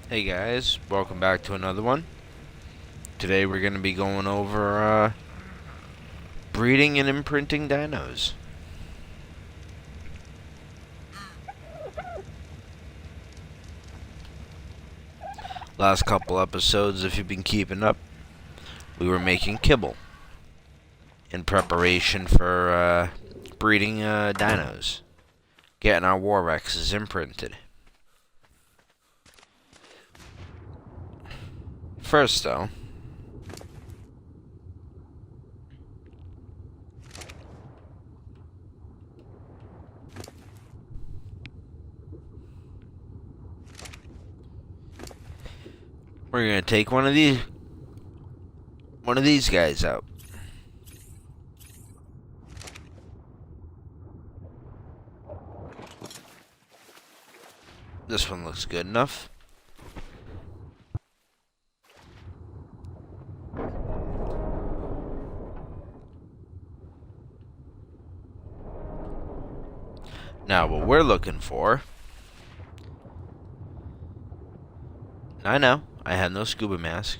Hey guys, welcome back to another one. Today we're going to be going over breeding and imprinting dinos. Last couple episodes, if you've been keeping up, we were making kibble in preparation for breeding dinos, getting our War Rexes imprinted. First though, we're going to take one of these guys out. This one looks good enough. Now what we're looking for, I know, I have no scuba mask,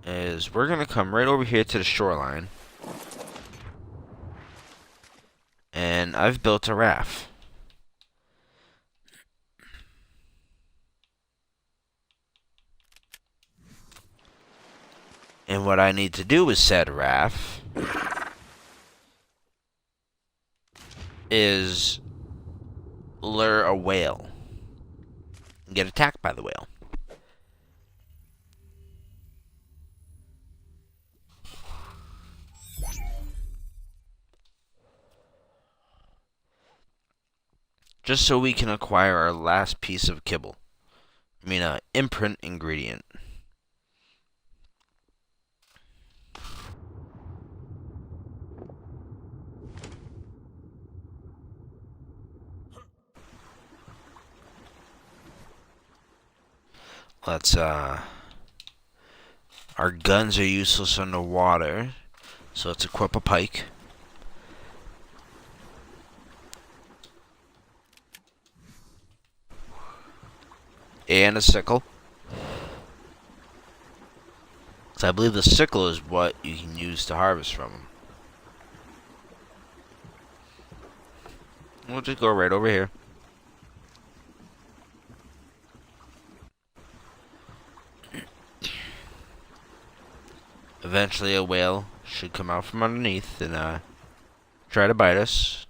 is we're going to come right over here to the shoreline. And I've built a raft. And what I need to do with said raft is lure a whale and get attacked by the whale. Just so we can acquire our last piece of kibble. Imprint ingredient. Let's, our guns are useless underwater, so let's equip a pike. And a sickle. So I believe the sickle is what you can use to harvest from them. We'll just go right over here. Eventually a whale should come out from underneath and try to bite us.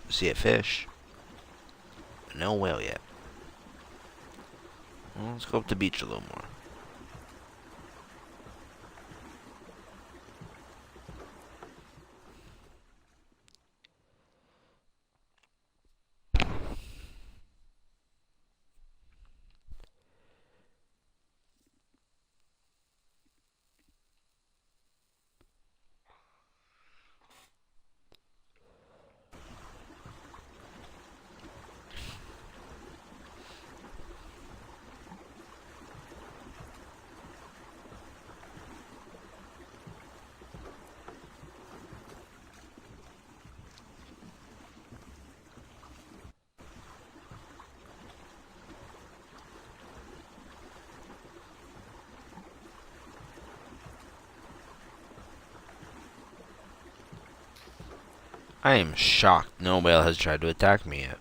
See a fish. No whale yet. Well, let's go up the beach a little more. I am shocked no whale has tried to attack me yet.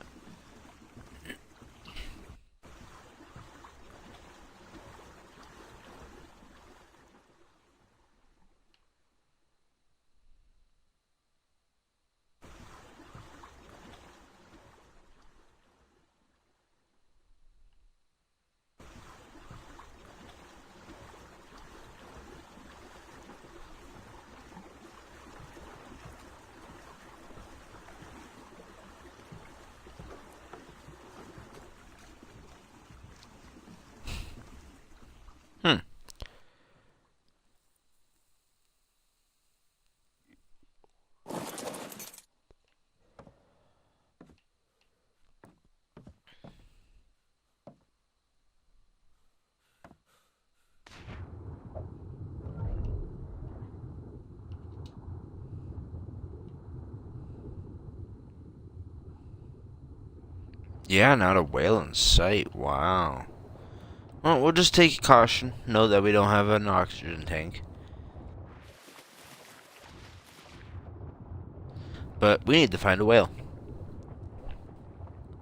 Yeah, not a whale in sight. Wow. Well, we'll just take caution. Know that we don't have an oxygen tank. But we need to find a whale.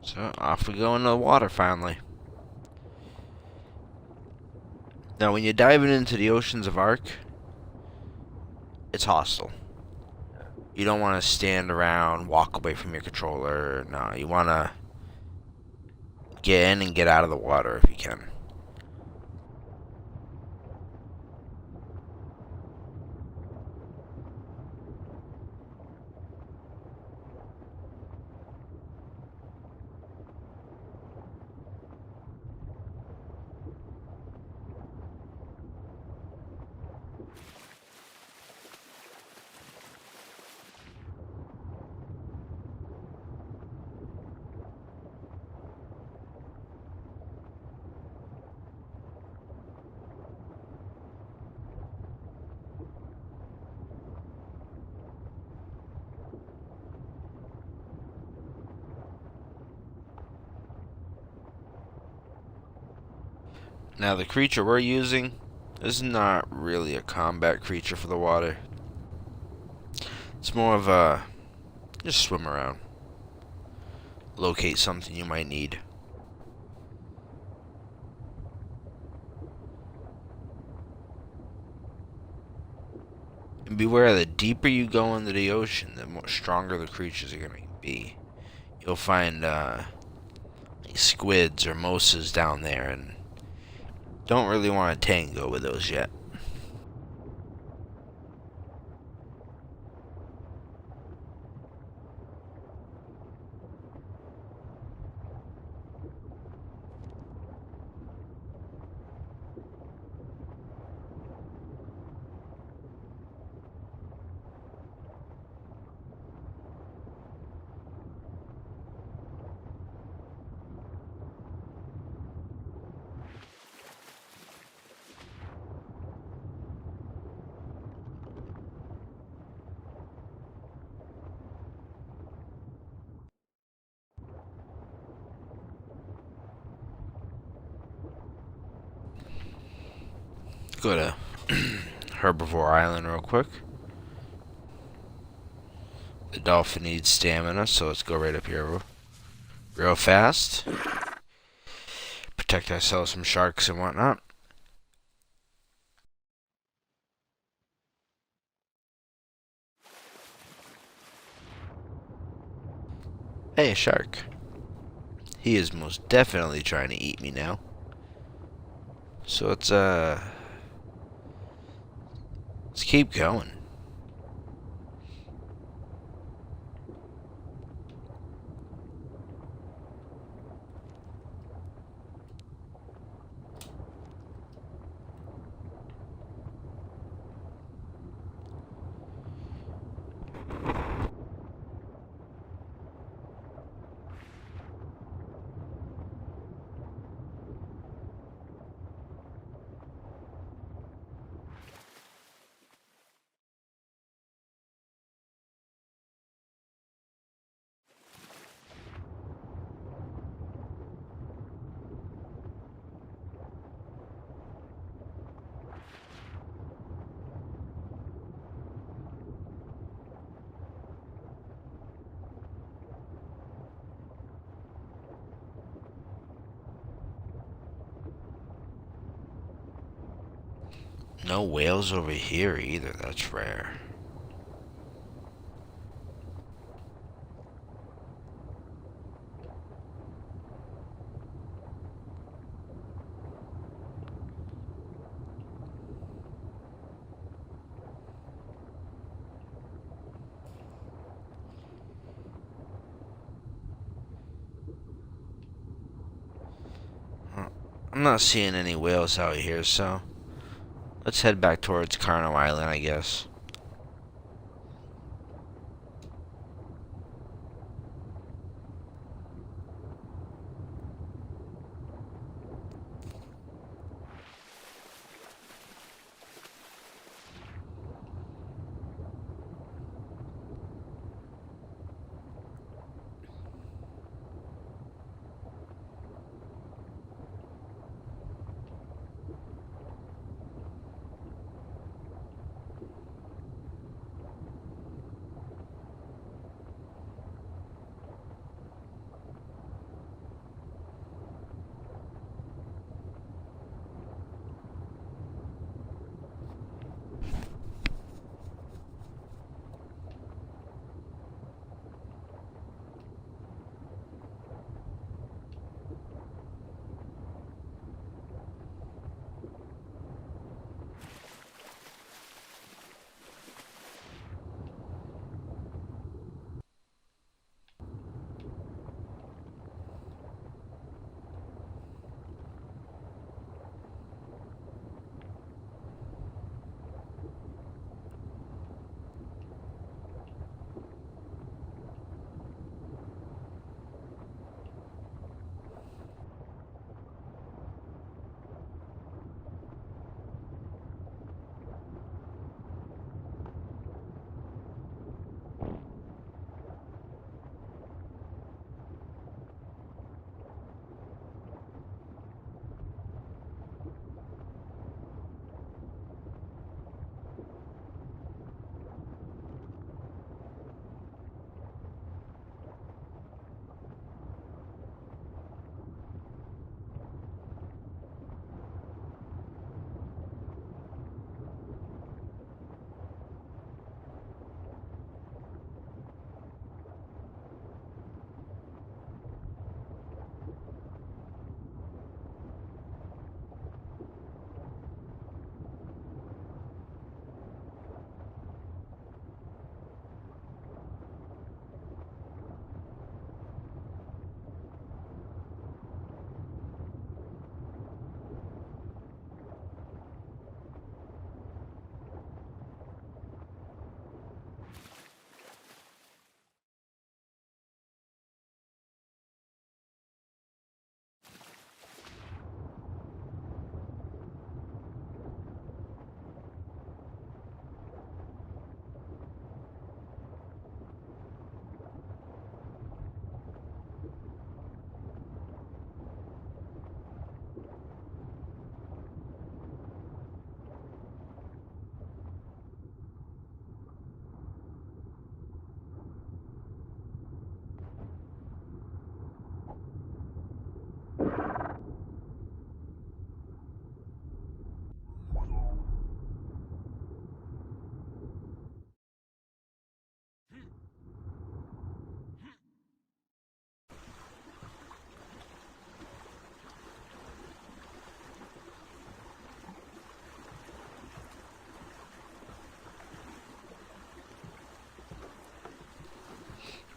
So off we go into the water finally. Now when you're diving into the oceans of Ark, it's hostile. You don't want to stand around, walk away from your controller. No, you want to get in and get out of the water if you can. Now the creature we're using is not really a combat creature for the water. It's more of a just swim around. Locate something you might need. And beware, the deeper you go into the ocean, the more stronger the creatures are going to be. You'll find like squids or mosas down there, and don't really want to tango with those yet. Go to Herbivore Island real quick. The dolphin needs stamina, so let's go right up here real fast. Protect ourselves from sharks and whatnot. Hey, a shark. He is most definitely trying to eat me now. So let's keep going. No whales over here either. That's rare. I'm not seeing any whales out here, so let's head back towards Carno Island, I guess.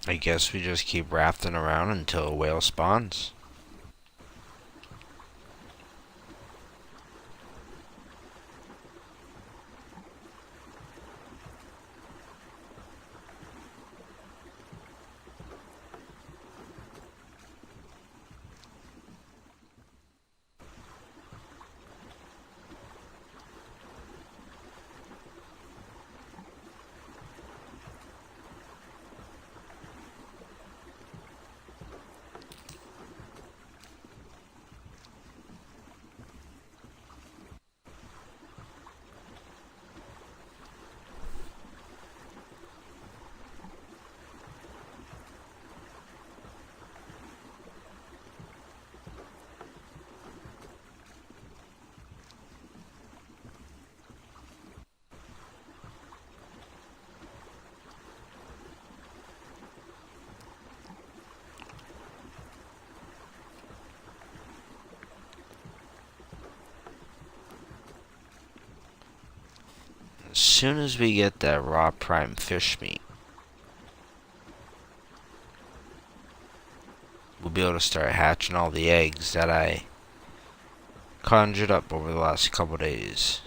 I guess we just keep rafting around until a whale spawns. As soon as we get that raw prime fish meat, we'll be able to start hatching all the eggs that I conjured up over the last couple days.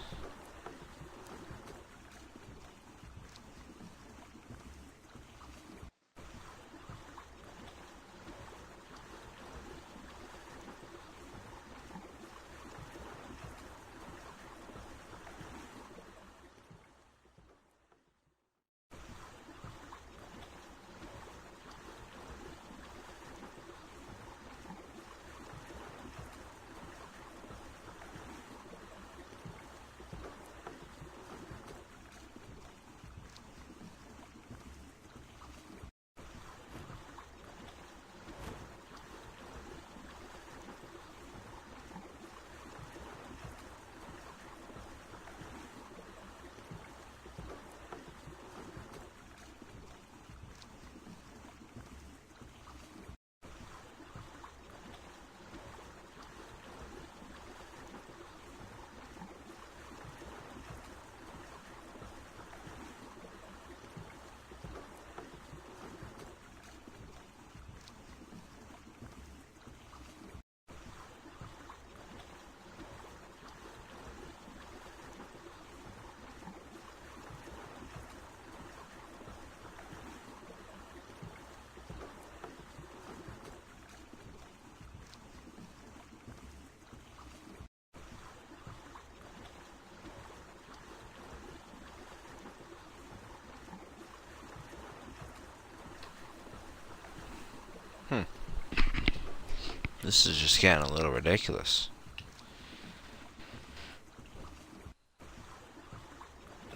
This is just getting a little ridiculous.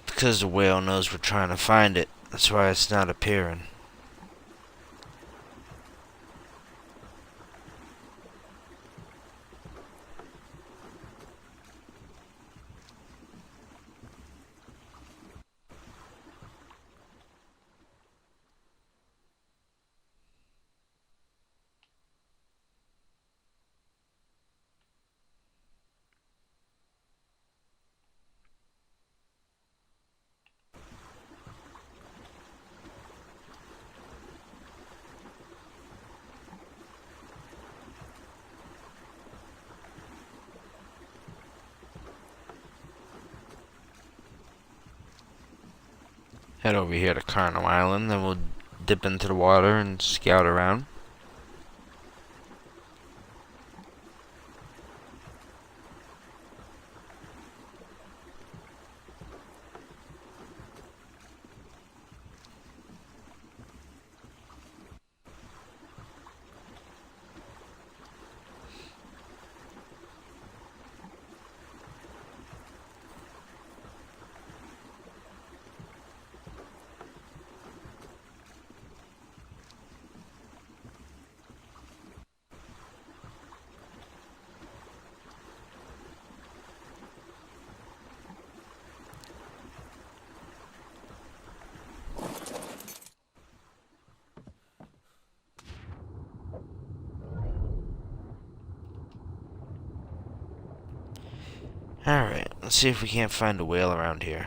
Because the whale knows we're trying to find it. That's why it's not appearing. Head over here to Carno Island, then we'll dip into the water and scout around. Alright, let's see if we can't find a whale around here.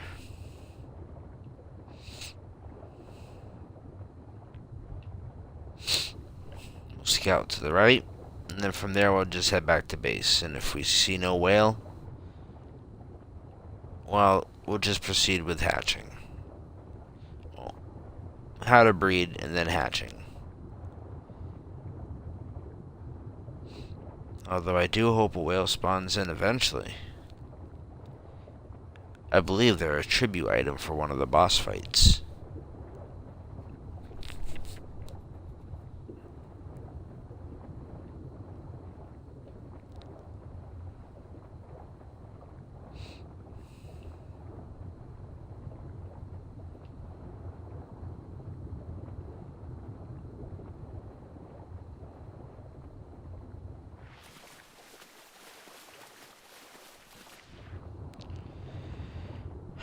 scout to the right, and then from there we'll just head back to base. And if we see no whale, well, we'll just proceed with hatching. Well, how to breed and then hatching. Although I do hope a whale spawns in eventually. I believe they're a tribute item for one of the boss fights.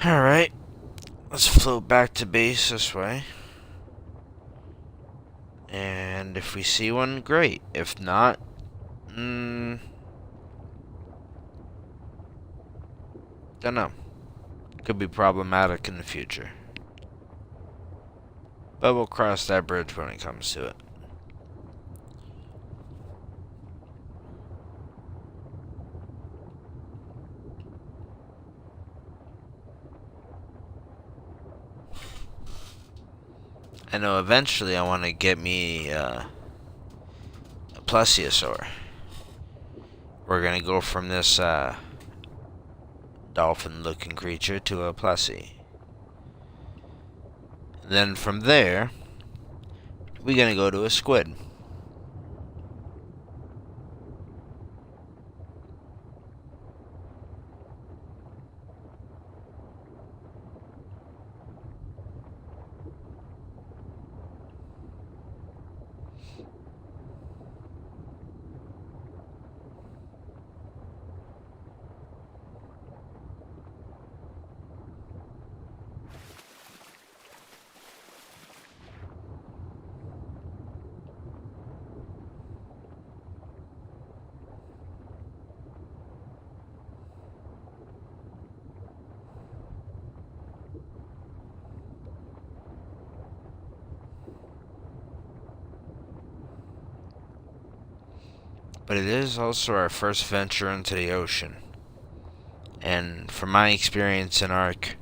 Alright, let's float back to base this way. And if we see one, great. If not, don't know. Could be problematic in the future. But we'll cross that bridge when it comes to it. I know eventually I want to get me a plesiosaur. We're going to go from this dolphin-looking creature to a plessie. Then from there, we're going to go to a squid. But it is also our first venture into the ocean. And from my experience in Ark,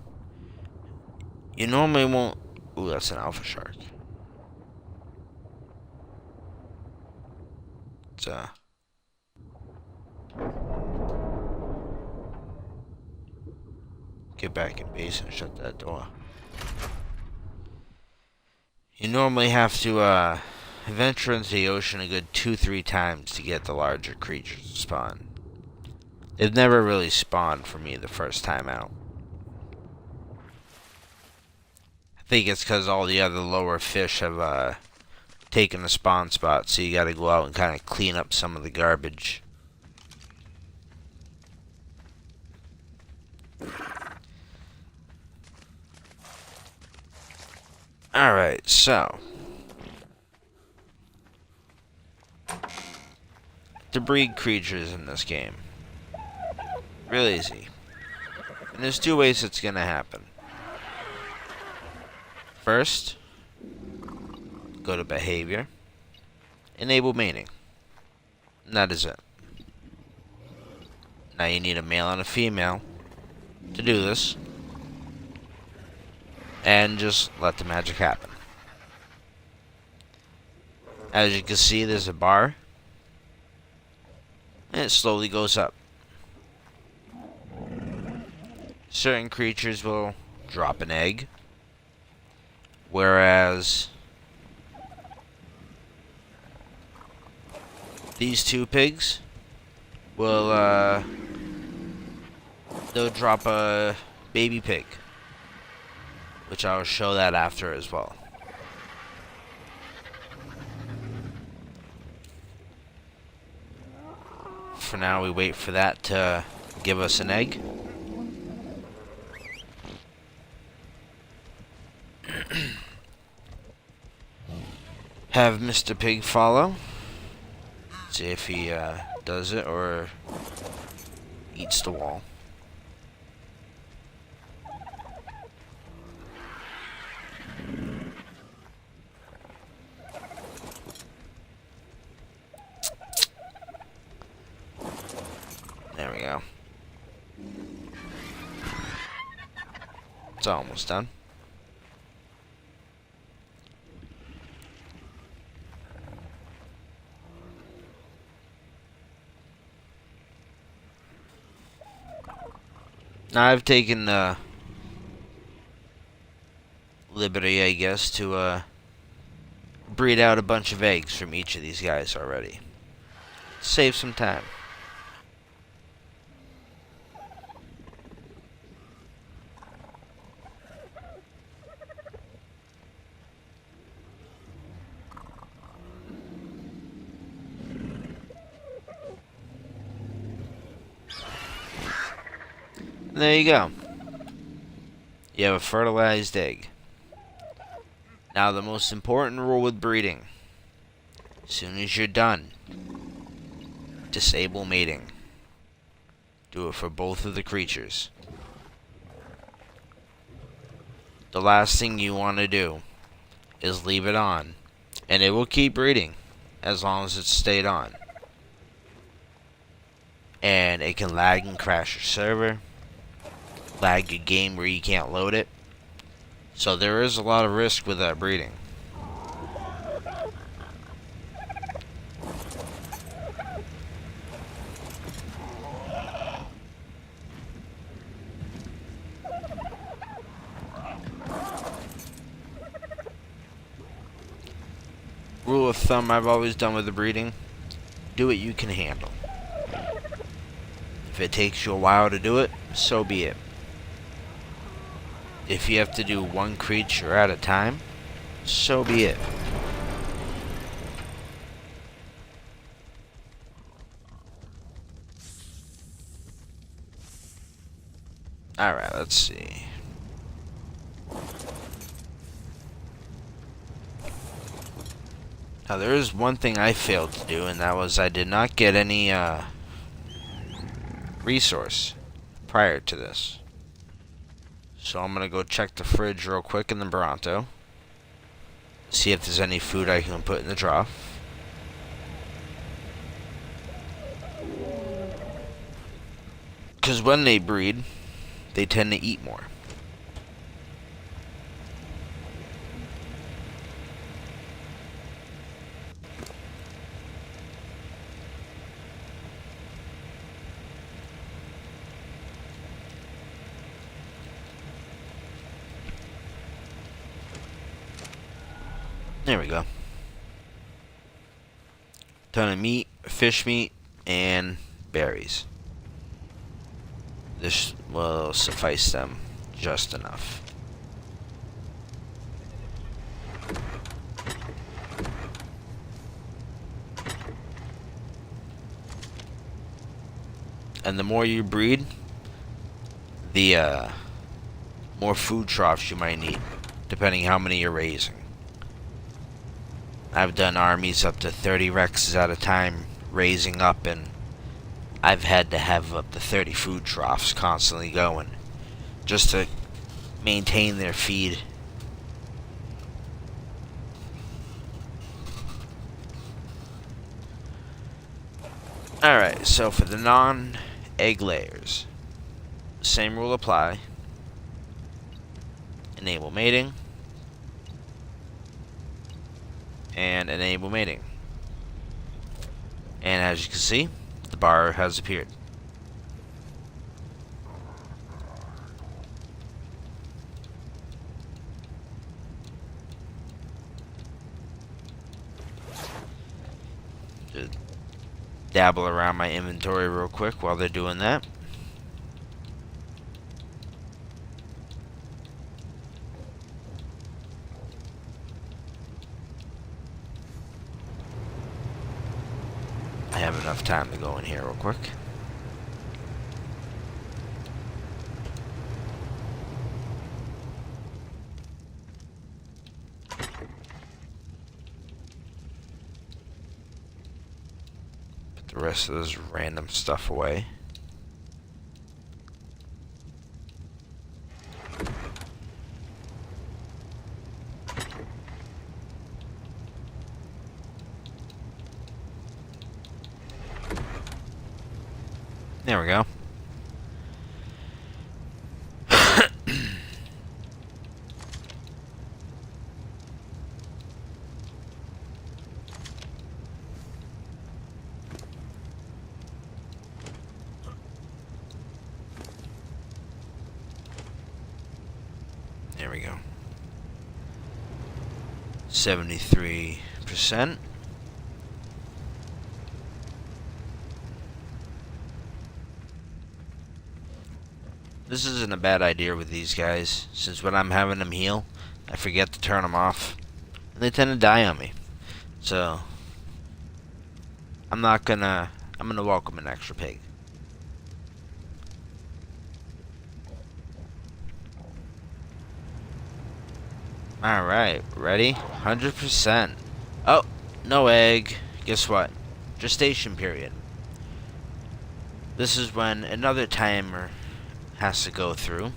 you normally won't... Ooh, that's an alpha shark. It's, get back in base and shut that door. You normally have to, venture into the ocean a good 2-3 times to get the larger creatures to spawn. They've never really spawned for me the first time out. I think it's because all the other lower fish have taken the spawn spot, so you gotta go out and kind of clean up some of the garbage. Alright, so to breed creatures in this game. Real easy. And there's 2 ways it's gonna happen. First, go to behavior, enable mating. And that is it. Now you need a male and a female to do this. And just let the magic happen. As you can see, there's a bar. And it slowly goes up. Certain creatures will drop an egg. Whereas these 2 pigs will, they'll drop a baby pig. Which I'll show that after as well. For now, we wait for that to give us an egg. Have Mr. Pig follow. See if he does it or eats the wall. It's almost done. Now I've taken the liberty, I guess, to breed out a bunch of eggs from each of these guys already. Save some time. There you go. You have a fertilized egg. Now the most important rule with breeding. As soon as you're done, disable mating. Do it for both of the creatures. The last thing you want to do is leave it on, and it will keep breeding as long as it's stayed on. And it can lag and crash your server, lag your game where you can't load it. So there is a lot of risk with that breeding. Rule of thumb I've always done with the breeding: do what you can handle. If it takes you a while to do it, so be it. If you have to do one creature at a time, so be it. Alright, let's see. Now there is one thing I failed to do, and that was I did not get any resource prior to this. So I'm gonna go check the fridge real quick in the Bronto. See if there's any food I can put in the trough. Because when they breed, they tend to eat more. There we go. Ton of meat, fish meat, and berries. This will suffice them just enough. And the more you breed, the more food troughs you might need, depending how many you're raising. I've done armies up to 30 Rexes at a time raising up, and I've had to have up to 30 food troughs constantly going just to maintain their feed. Alright, so for the non-egg layers, same rule apply. Enable mating. And enable mating. And as you can see, the bar has appeared. Just dabble around my inventory real quick while they're doing that. I have enough time to go in here real quick. Put the rest of this random stuff away. There we go. we go. 73%. This isn't a bad idea with these guys, since when I'm having them heal, I forget to turn them off, and they tend to die on me. So, I'm gonna welcome an extra pig. Alright, ready? 100%. Oh, no egg. Guess what? Gestation period. This is when another timer has to go through.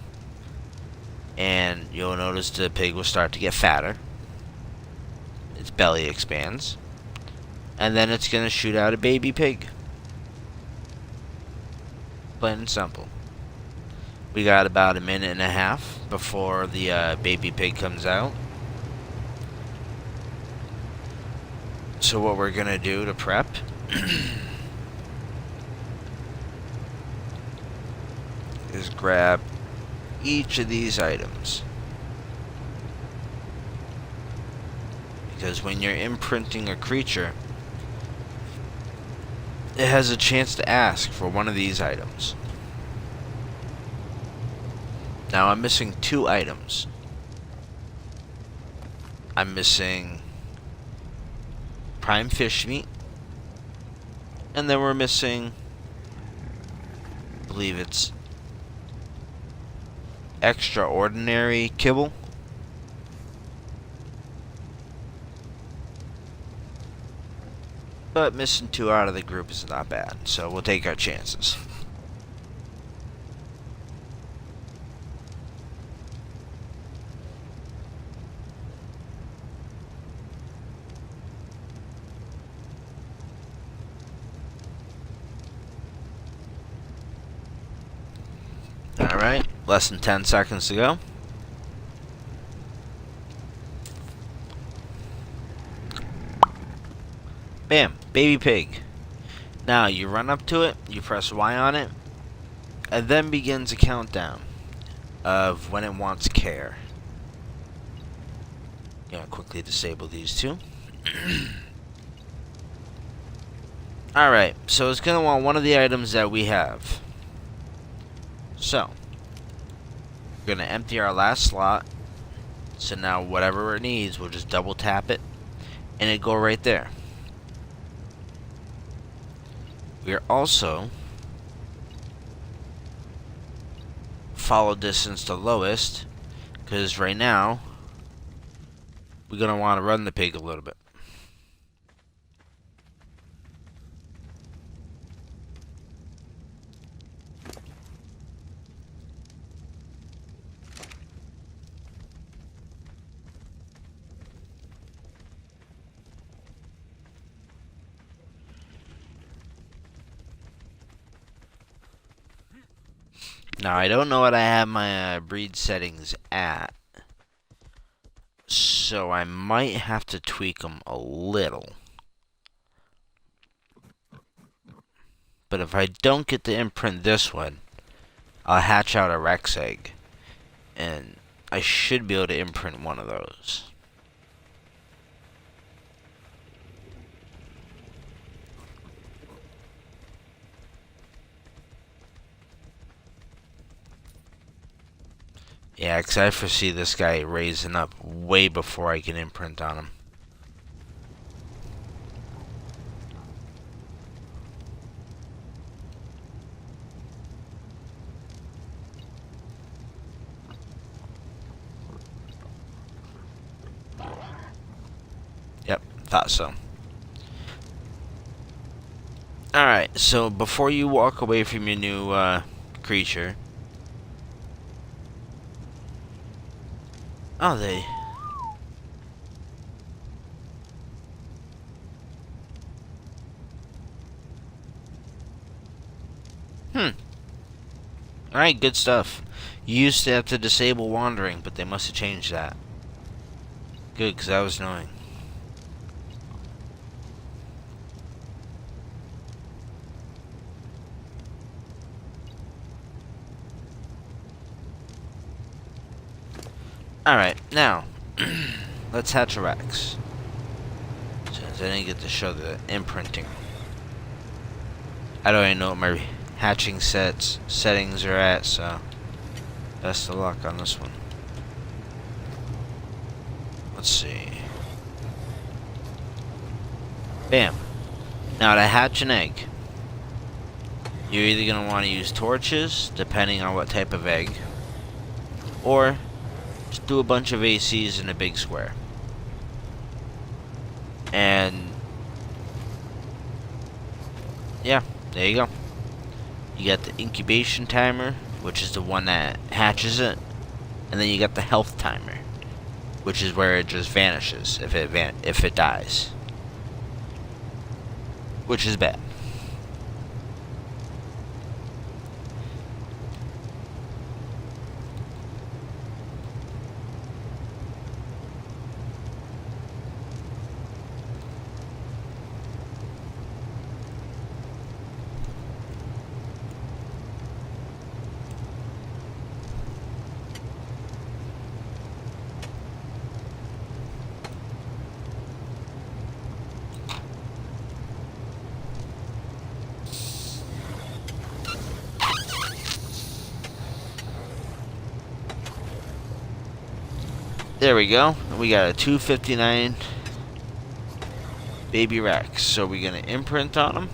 And you'll notice the pig will start to get fatter. Its belly expands. And then it's going to shoot out a baby pig. Plain and simple. We got about a minute and a half before the baby pig comes out. So what we're going to do to prep is grab each of these items. Because when you're imprinting a creature, it has a chance to ask for one of these items. Now I'm missing 2 items. I'm missing prime fish meat, and then we're missing, I believe it's extraordinary kibble. But missing 2 out of the group is not bad, so we'll take our chances. Alright, less than 10 seconds to go. Bam, baby pig. Now you run up to it, you press Y on it, and then begins a countdown of when it wants care. Gonna quickly disable these 2. Alright, so it's gonna want one of the items that we have. So, we're going to empty our last slot. So now whatever it needs, we'll just double tap it, and it'll go right there. We are also follow distance to lowest, because right now we're going to want to run the pig a little bit. Now, I don't know what I have my breed settings at, so I might have to tweak them a little. But if I don't get to imprint this one, I'll hatch out a Rex egg, and I should be able to imprint one of those. Yeah, because I foresee this guy raising up way before I can imprint on him. Yep, thought so. Alright, so before you walk away from your new creature... Oh, they... Alright, good stuff. You used to have to disable wandering, but they must have changed that. Good, because that was annoying. Alright, now, let's hatch a Rex. Since I didn't get to show the imprinting. I don't even know what my hatching settings are at, so best of luck on this one. Let's see. Bam. Now to hatch an egg, you're either going to want to use torches, depending on what type of egg, or just do a bunch of ACs in a big square. And yeah, there you go. You got the incubation timer, which is the one that hatches it, and then you got the health timer, which is where it just vanishes if it dies, which is bad. There we go. We got a 259 baby Rex. So we're gonna imprint on them,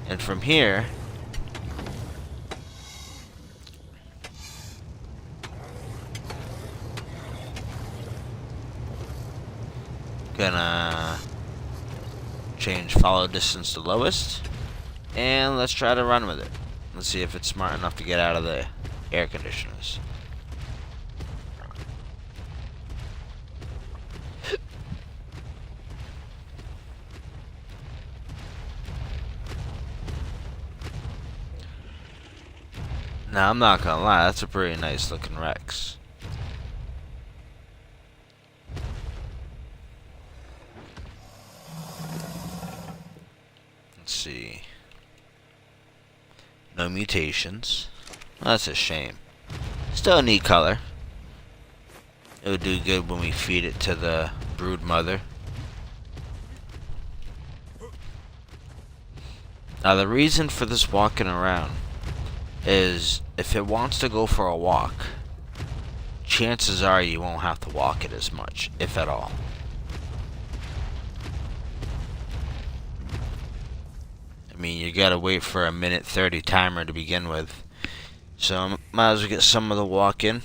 and from here, gonna change follow distance to lowest, and let's try to run with it. Let's see if it's smart enough to get out of the air conditioners. Now, I'm not gonna lie, that's a pretty nice looking Rex. Let's see. No mutations. Well, that's a shame. Still a neat color. It would do good when we feed it to the brood mother. Now, the reason for this walking around is if it wants to go for a walk, chances are you won't have to walk it as much, if at all. I mean, you gotta wait for a minute 30 timer to begin with, so might as well get some of the walk in.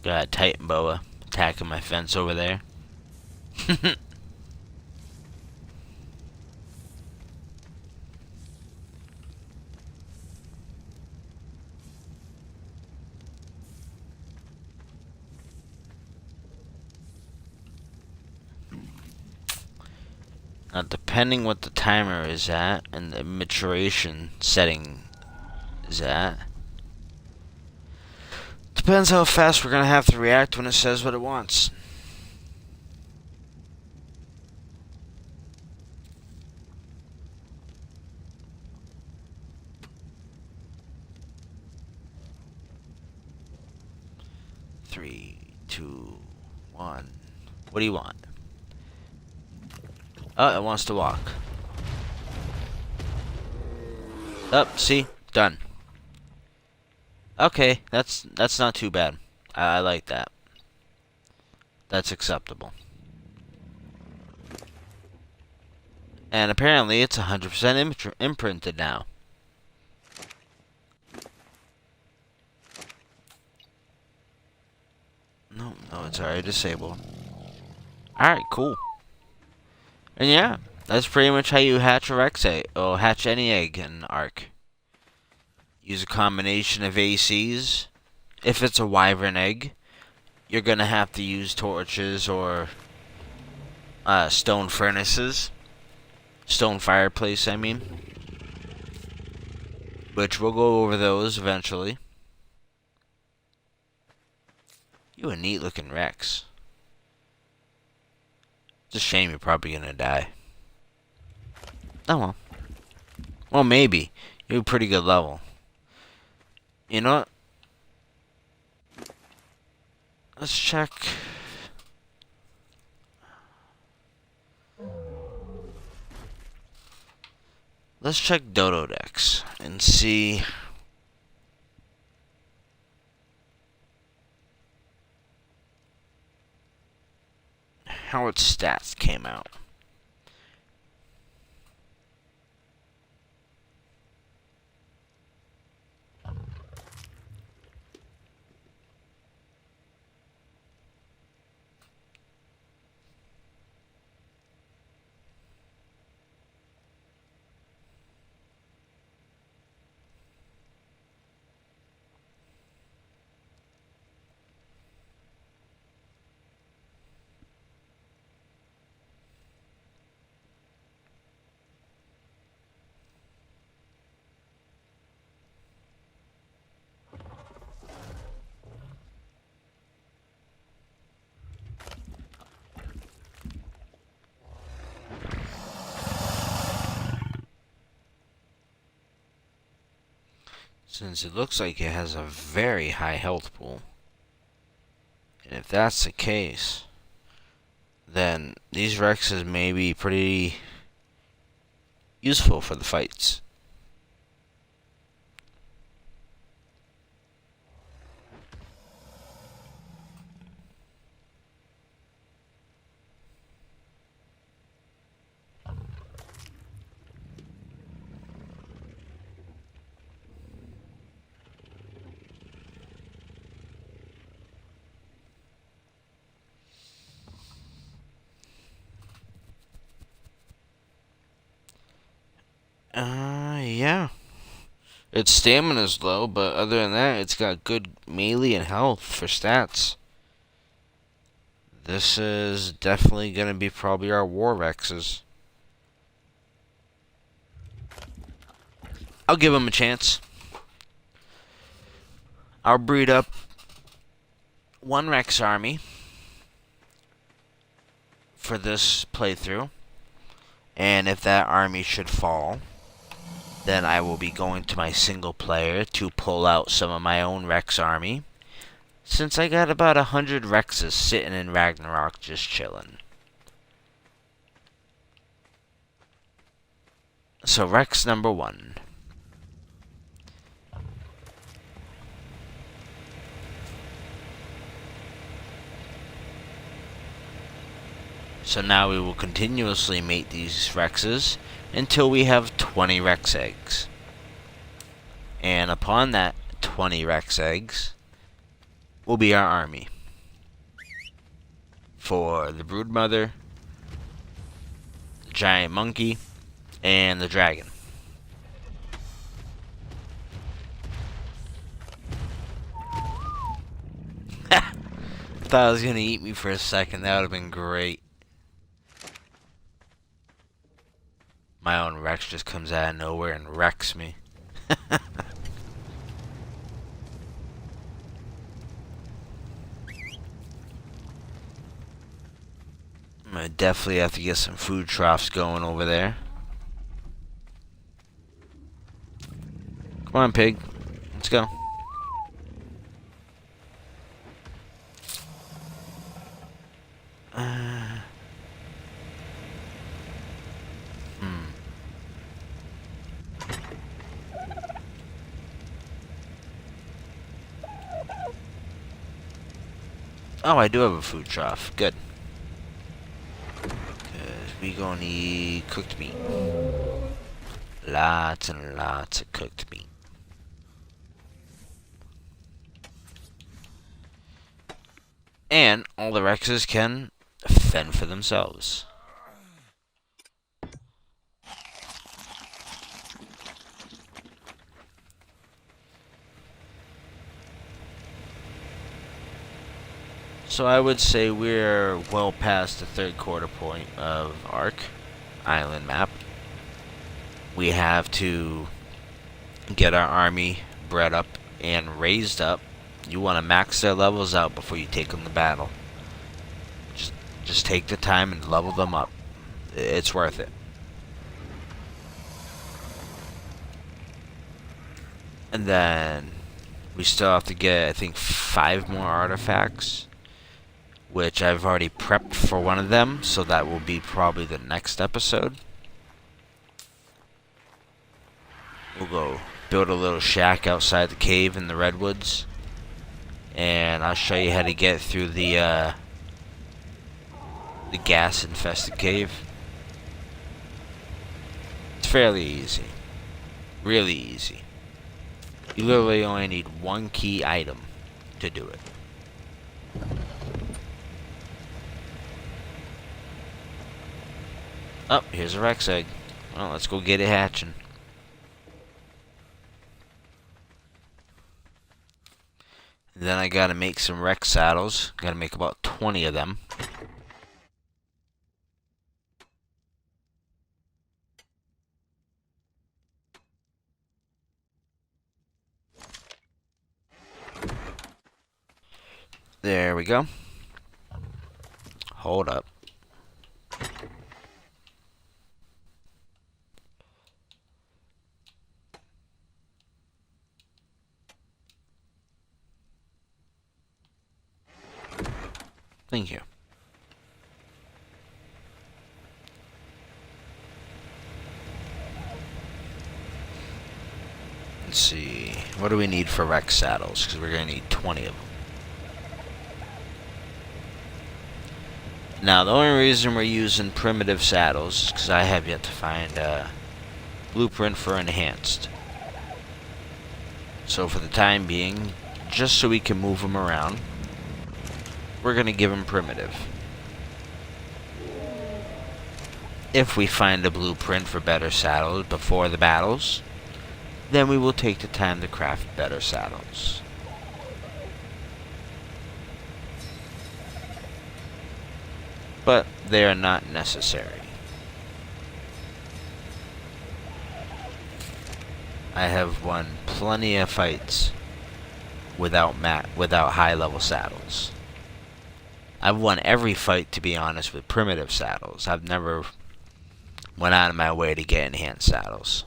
Got a Titan boa attacking my fence over there. Now, depending what the timer is at and the maturation setting is at, depends how fast we're gonna have to react when it says what it wants. Three, two, one. What do you want? Oh, it wants to walk. Up, see? Done. Okay, that's not too bad. I like that. That's acceptable. And apparently it's 100% imprinted now. No, it's already disabled. Alright, cool. And yeah, that's pretty much how you hatch a Rex egg, or hatch any egg in Ark. use a combination of ACs. If it's a wyvern egg, you're going to have to use torches or stone furnaces. Stone fireplace, I mean. Which we'll go over those eventually. You a neat looking Rex. It's a shame you're probably gonna die. Oh well. Well, maybe. You're a pretty good level. You know what? Let's check. Let's check Dodo Dex and see how its stats came out. Since it looks like it has a very high health pool. And if that's the case, then these Rexes may be pretty useful for the fights. Yeah. Its stamina's low, but other than that, it's got good melee and health for stats. This is definitely going to be probably our War Rexes. I'll give them a chance. I'll breed up one Rex army for this playthrough. And if that army should fall, then I will be going to my single player to pull out some of my own Rex army. Since I got about 100 Rexes sitting in Ragnarok just chilling. So Rex number 1. So now we will continuously mate these Rexes until we have 20 Rex eggs. And upon that 20 Rex eggs will be our army. For the Broodmother, the Giant Monkey, and the Dragon. Thought it was gonna eat me for a second. That would have been great. My own Rex just comes out of nowhere and wrecks me. I'm gonna definitely have to get some food troughs going over there. Come on, pig. Let's go. Oh, I do have a food trough. Good. Because we gonna need cooked meat. Lots and lots of cooked meat. And all the Rexes can fend for themselves. So I would say we're well past the third quarter point of Ark Island map. We have to get our army bred up and raised up. You want to max their levels out before you take them to battle. Just take the time and level them up. It's worth it. And then we still have to get, I think, 5 more artifacts, which I've already prepped for one of them, so that will be probably the next episode. We'll go build a little shack outside the cave in the redwoods, and I'll show you how to get through the gas-infested cave. It's fairly easy. Really easy. You literally only need one key item to do it. Oh, here's a Rex egg. Well, let's go get it hatching. And then I gotta make some Rex saddles. Gotta make about 20 of them. There we go. Hold up. Thank you. Let's see. What do we need for Rex saddles? Because we're going to need 20 of them. Now, the only reason we're using primitive saddles is because I have yet to find a blueprint for enhanced. So for the time being, just so we can move them around, we're going to give them primitive. If we find a blueprint for better saddles before the battles, then we will take the time to craft better saddles. But they are not necessary. I have won plenty of fights without high level saddles. I've won every fight, to be honest, with primitive saddles. I've never went out of my way to get enhanced saddles.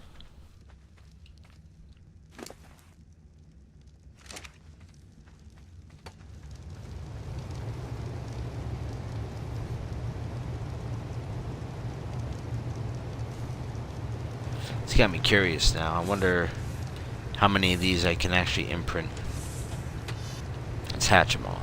It's got me curious now. I wonder how many of these I can actually imprint. Let's hatch them all.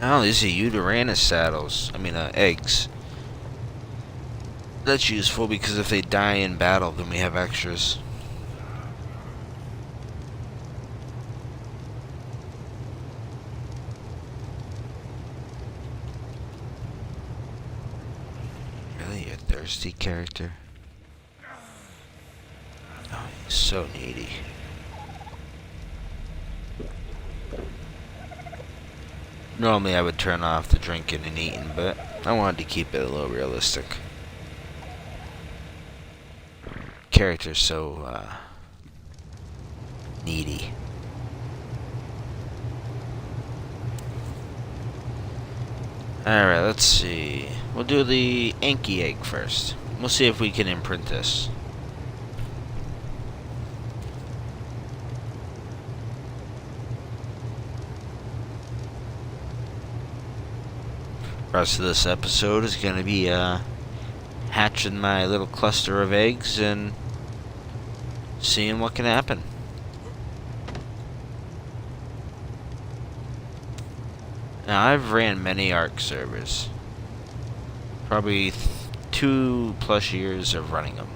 Oh, these are Uranus saddles. I mean, eggs. That's useful because if they die in battle, then we have extras. Really? A thirsty character? Oh, he's so needy. Normally I would turn off the drinking and eating, but I wanted to keep it a little realistic. Character's so needy. Alright, let's see. We'll do the Anki egg first. We'll see if we can imprint this. The rest of this episode is going to be hatching my little cluster of eggs and seeing what can happen. Now, I've ran many Ark servers. Probably 2+ years of running them.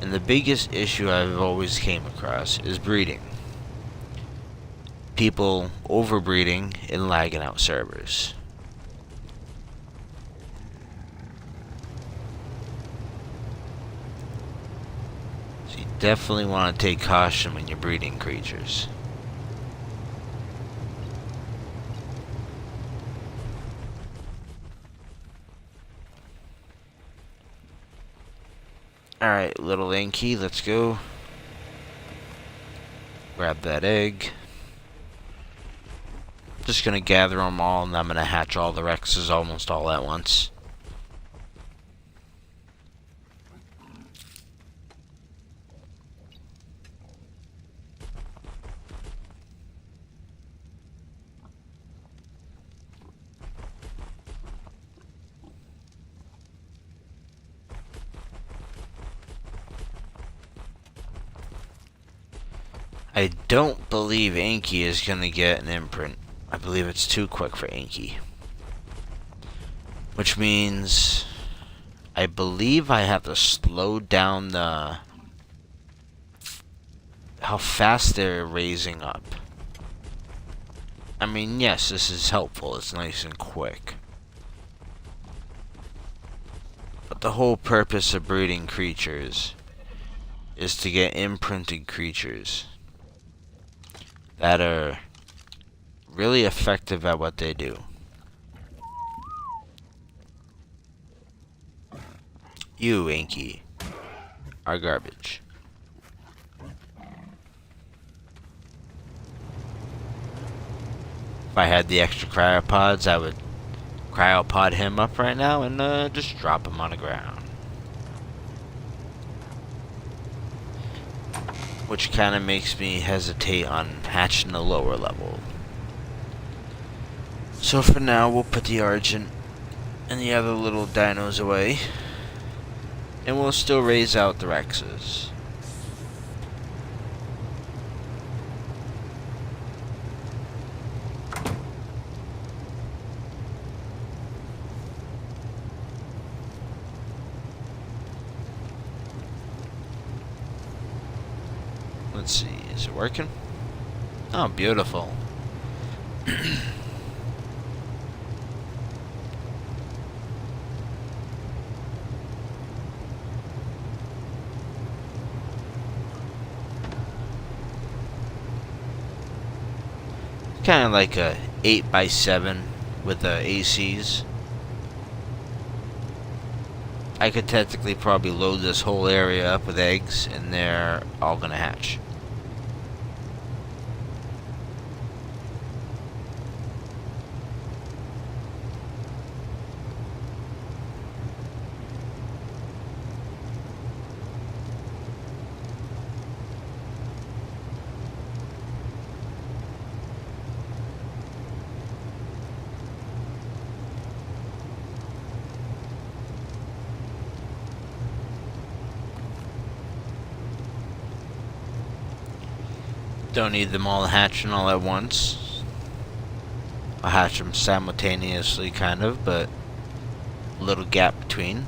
And the biggest issue I've always came across is breeding. people overbreeding and lagging out servers. So you definitely want to take caution when you're breeding creatures. Alright, little Inky, let's go. Grab that egg. Just gonna gather them all, and I'm gonna hatch all the Rexes almost all at once. I don't believe Inky is going to get an imprint. I believe it's too quick for Inky. Which means I believe I have to slow down how fast they're raising up. I mean, yes, this is helpful. It's nice and quick. But the whole purpose of breeding creatures is to get imprinted creatures that are really effective at what they do. You, Inky, are garbage. If I had the extra cryopods, I would cryopod him up right now and just drop him on the ground. Which kind of makes me hesitate on hatching the lower level. So for now, we'll put the Argent and the other little dinos away. And we'll still raise out the Rexes. Let's see, is it working? Oh, beautiful. Kind of like a 8x7 with the ACs. I could technically probably load this whole area up with eggs, and they're all gonna hatch. Don't need them all hatching all at once. I'll hatch them simultaneously, kind of, but a little gap between.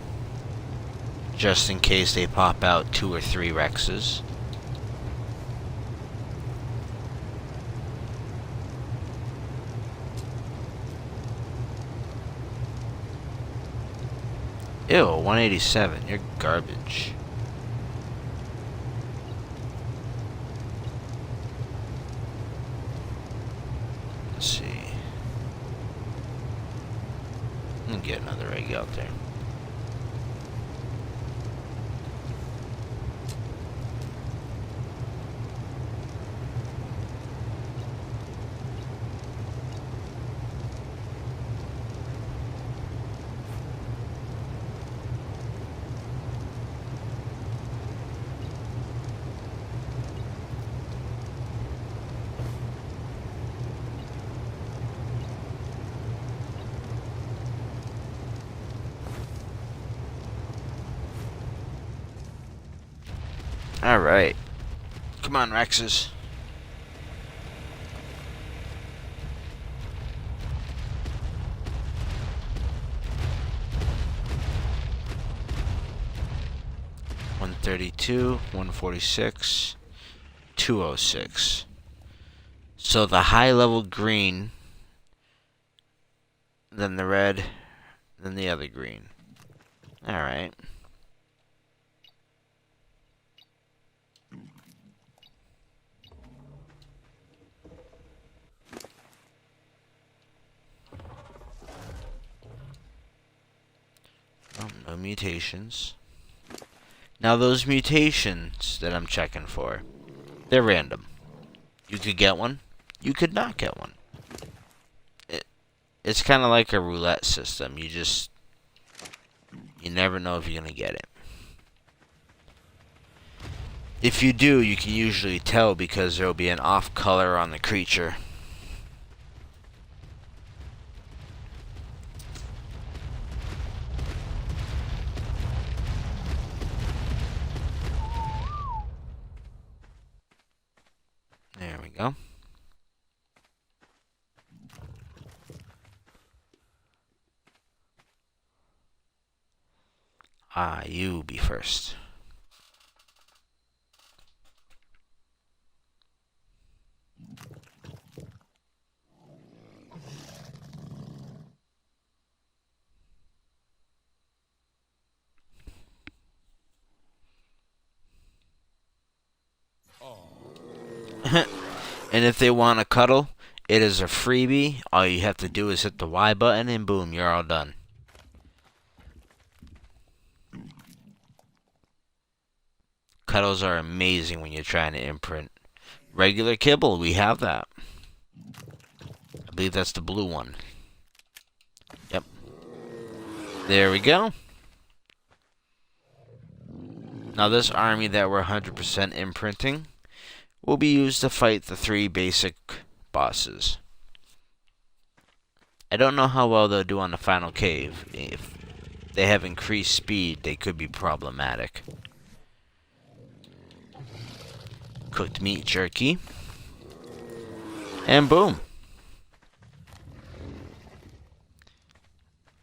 Just in case they pop out 2 or 3 Rexes. Ew, 187. You're garbage. Let's see. I'm gonna get another egg out there. Alright. Come on, Rexes. $132, $146, $206. So the high level green, then the red, then the other green. Alright. Oh, no mutations. Now those mutations that I'm checking for, they're random. You could get one, you could not get one. It's kind of like a roulette system. You never know if you're going to get it. If you do, you can usually tell because there will be an off color on the creature. There we go. You be first. And if they want to cuddle, it is a freebie. All you have to do is hit the Y button and boom, you're all done. Cuddles are amazing when you're trying to imprint. Regular kibble, we have that. I believe that's the blue one. Yep. There we go. Now this army that we're 100% imprinting will be used to fight the 3 basic bosses. I don't know how well they'll do on the final cave. If they have increased speed, they could be problematic. Cooked meat jerky. And boom.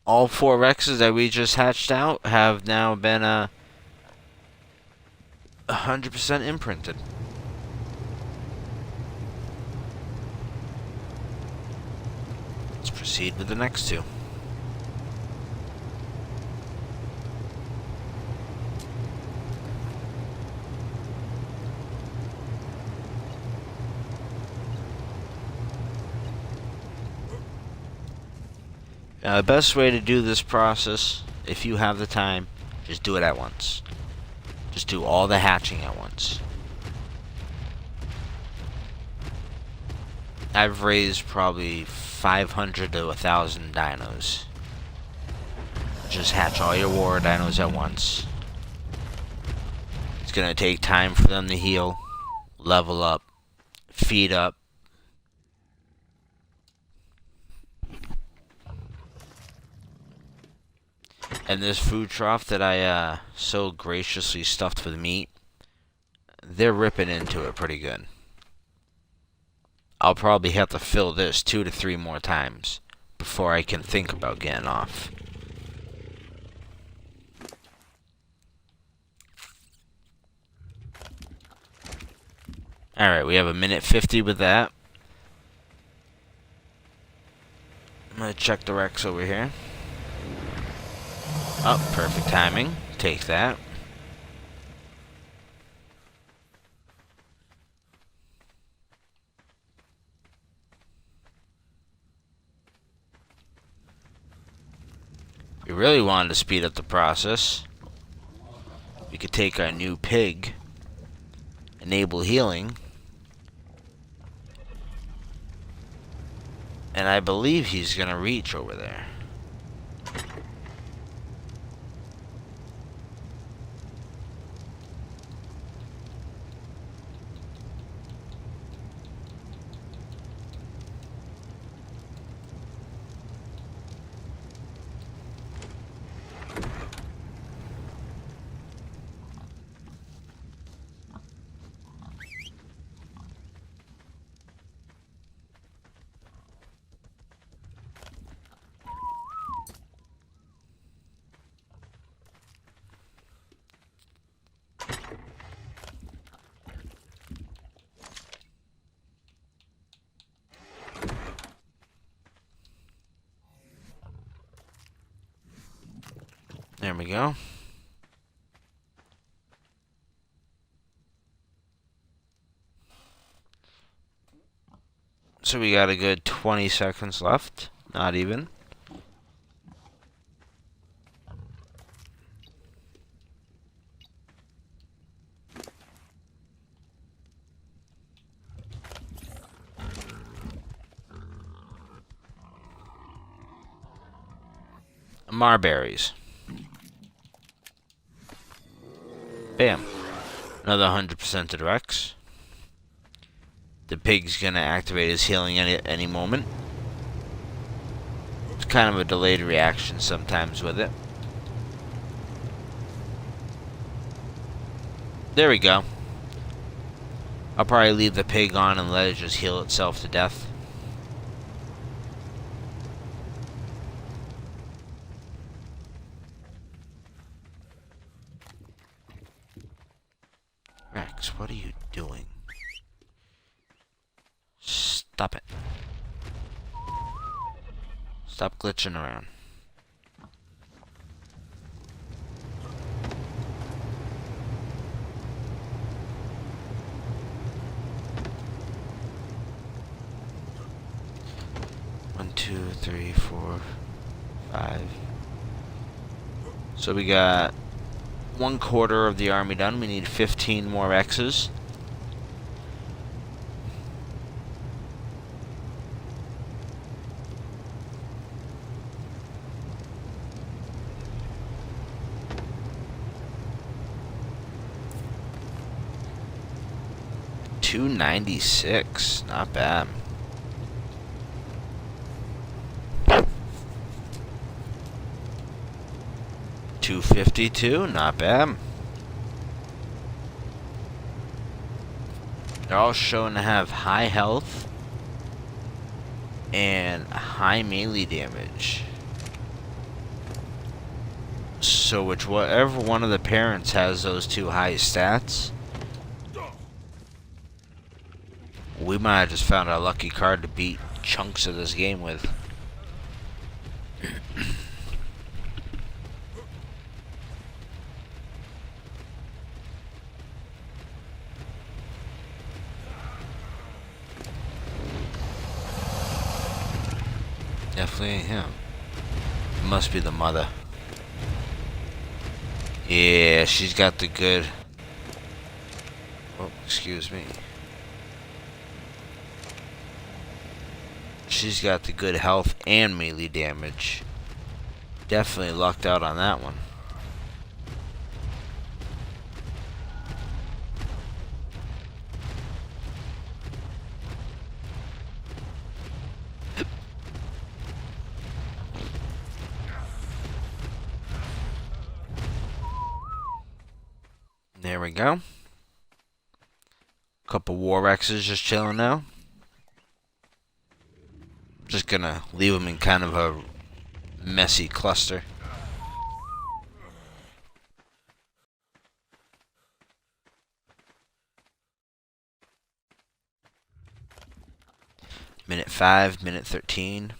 All 4 Rexes that we just hatched out have now been 100% imprinted. Let's proceed with the next 2. Now, the best way to do this process, if you have the time, just do it at once. Just do all the hatching at once. I've raised probably 500 to 1,000 dinos. Just hatch all your war dinos at once. It's gonna take time for them to heal, level up, feed up. And this food trough that I so graciously stuffed with meat, they're ripping into it pretty good. I'll probably have to fill this 2 to 3 more times before I can think about getting off. Alright, we have 1:50 with that. I'm gonna check the Rex over here. Oh, perfect timing. Take that. We really wanted to speed up the process. We could take our new pig, enable healing, and I believe he's gonna reach over there. we go. So we got a good 20 seconds left. Not even. Marberries. Bam. Another 100% to the Rex. The pig's gonna activate his healing any moment. It's kind of a delayed reaction sometimes with it. There we go. I'll probably leave the pig on and let it just heal itself to death. Rex, what are you doing? Stop it. Stop glitching around. One, two, three, four, 5. So we got 1/4 of the army done. We need 15 more X's. $296, not bad. $252, not bad. They're all shown to have high health and high melee damage. So whichever one of the parents has those two high stats, we might have just found our lucky card to beat chunks of this game with. Definitely ain't him. It must be the mother. Yeah, she's got the good... Oh, excuse me. She's got the good health and melee damage. Definitely lucked out on that one. There we go. Couple War X's just chilling now. Just gonna leave them in kind of a messy cluster. Minute 5, minute 13.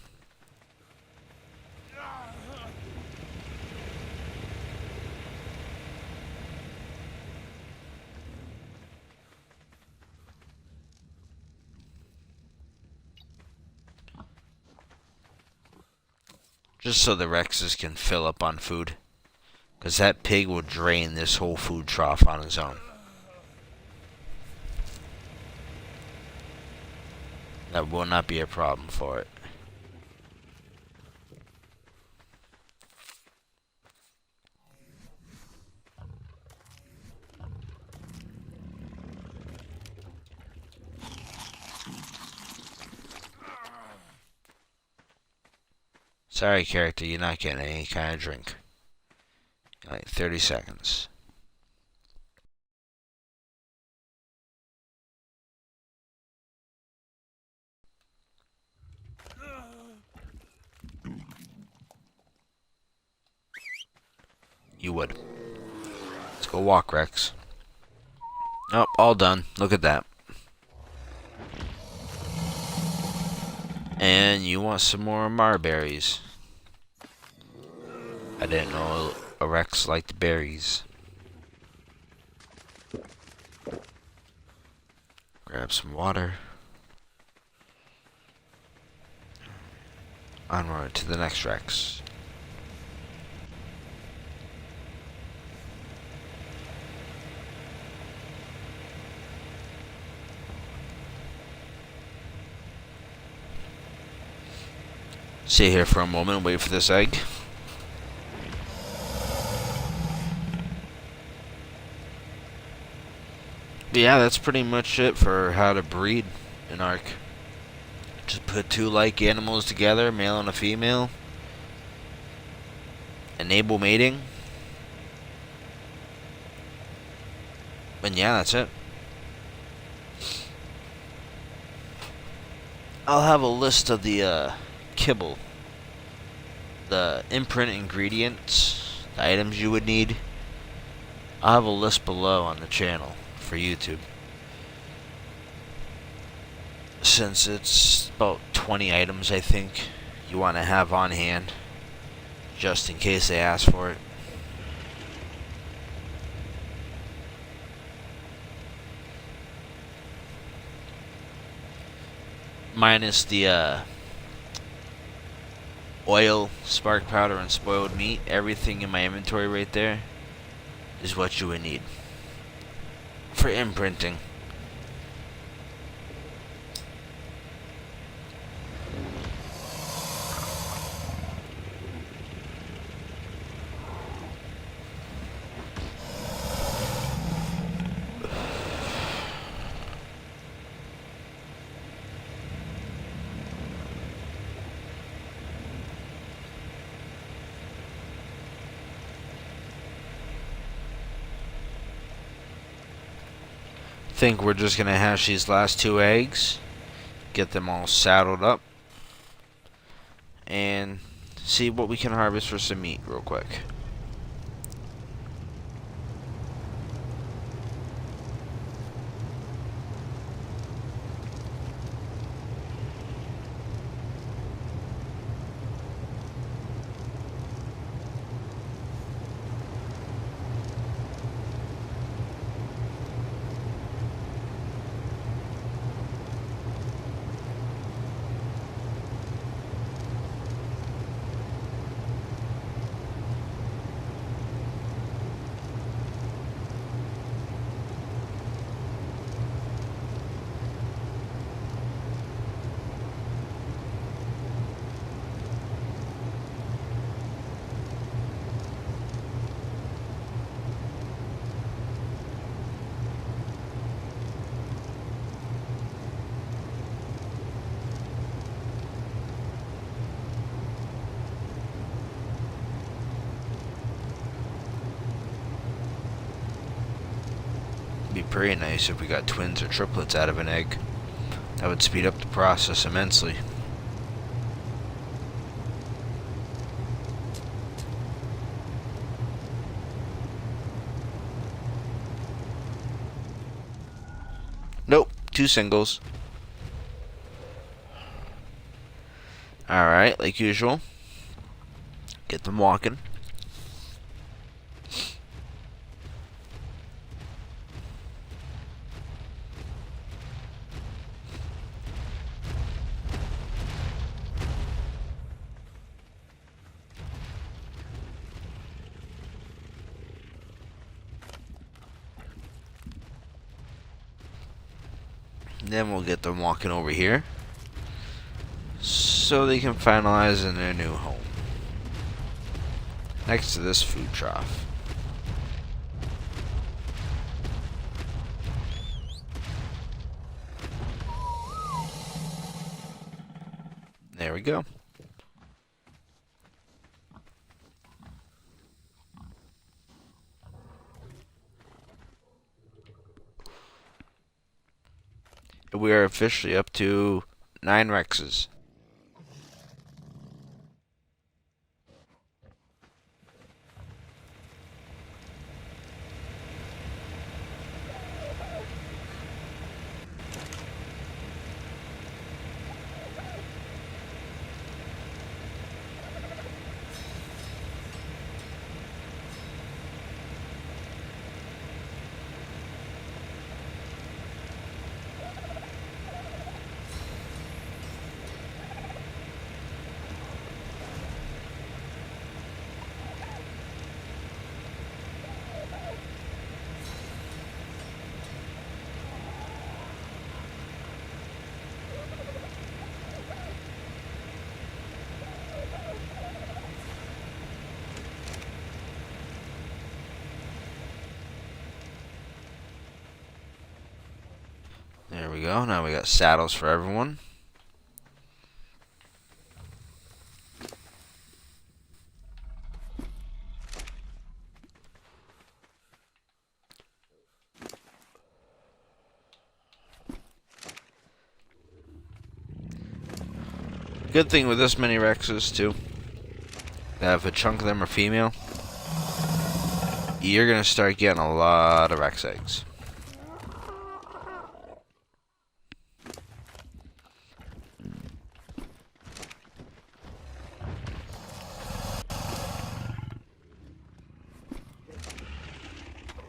Just so the Rexes can fill up on food. Because that pig will drain this whole food trough on his own. That will not be a problem for it. Sorry, character, you're not getting any kind of drink. Like 30 seconds. You would. Let's go walk, Rex. Oh, all done. Look at that. And you want some more marberries. I didn't know A Rex liked berries. Grab some water. Onward to the next Rex. Sit here for a moment and wait for this egg. But yeah, that's pretty much it for how to breed an ARC. Just put two like animals together, male and a female. Enable mating. And yeah, that's it. I'll have a list of the kibble, the imprint ingredients, the items you would need. I'll have a list below on the channel for YouTube, since it's about 20 items I think you want to have on hand just in case they ask for it. Minus the oil, spark powder, and spoiled meat, everything in my inventory right there is what you would need for imprinting. I think we're just gonna hash these last two eggs, get them all saddled up, and see what we can harvest for some meat real quick. Be pretty nice if we got twins or triplets out of an egg. That would speed up the process immensely. Nope, two singles. Alright, like usual. Get them walking. Then we'll get them walking over here so they can finalize in their new home next to this food trough. There we go. We are officially up to 9 Rexes. There we go. Now we got saddles for everyone. Good thing with this many Rexes, too, that if a chunk of them are female, you're going to start getting a lot of Rex eggs.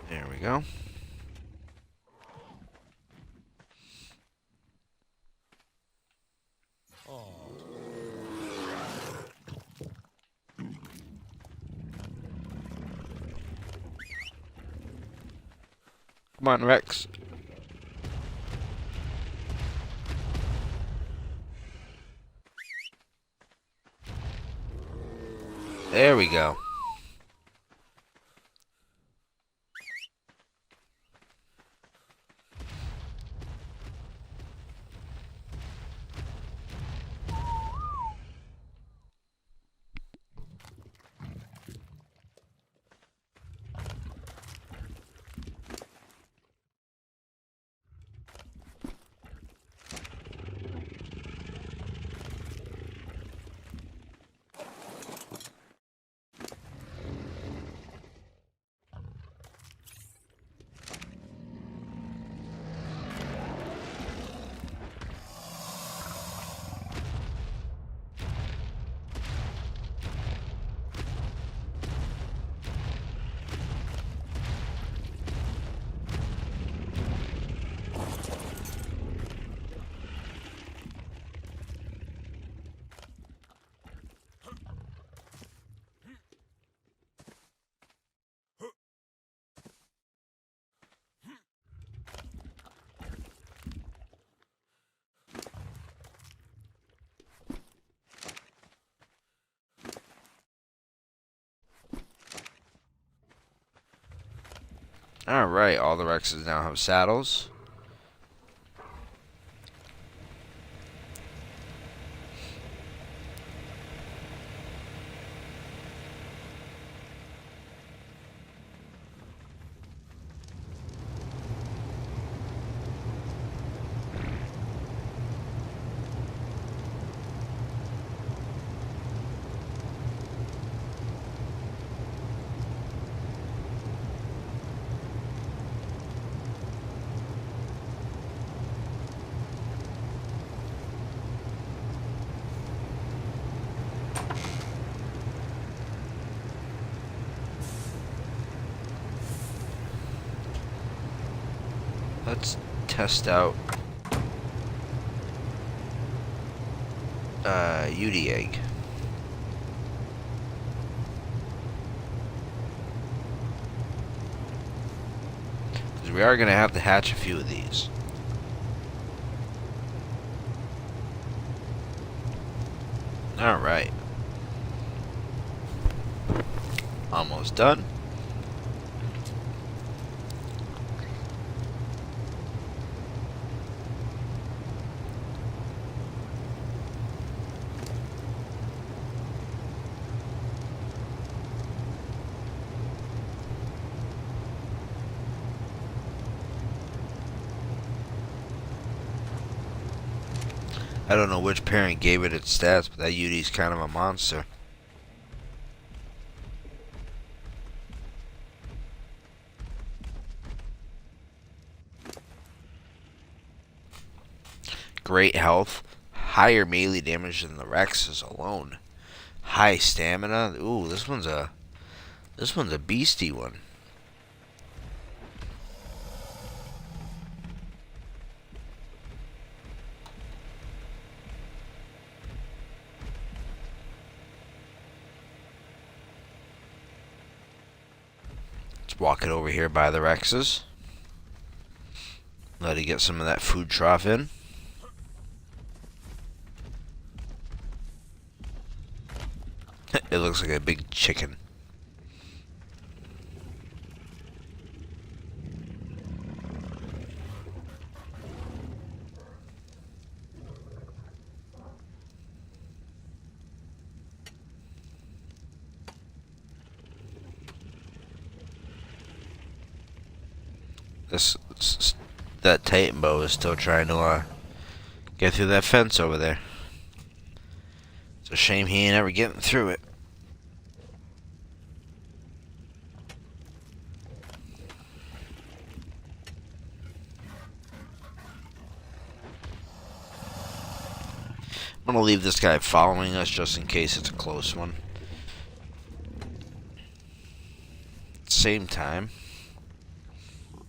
There we go. Come on, Rex. There we go. Alright, all the Rexes now have saddles. Let's test out UD egg. Because we are going to have to hatch a few of these. Alright. Almost done. I don't know which parent gave it its stats, but that UD's kind of a monster. Great health, higher melee damage than the Rexes alone. High stamina. Ooh, this one's a beastie one. Walk it over here by the Rexes. Let it get some of that food trough in. It looks like a big chicken. That Titan bow is still trying to get through that fence over there. It's a shame he ain't ever getting through it. I'm gonna leave this guy following us just in case it's a close one. Same time,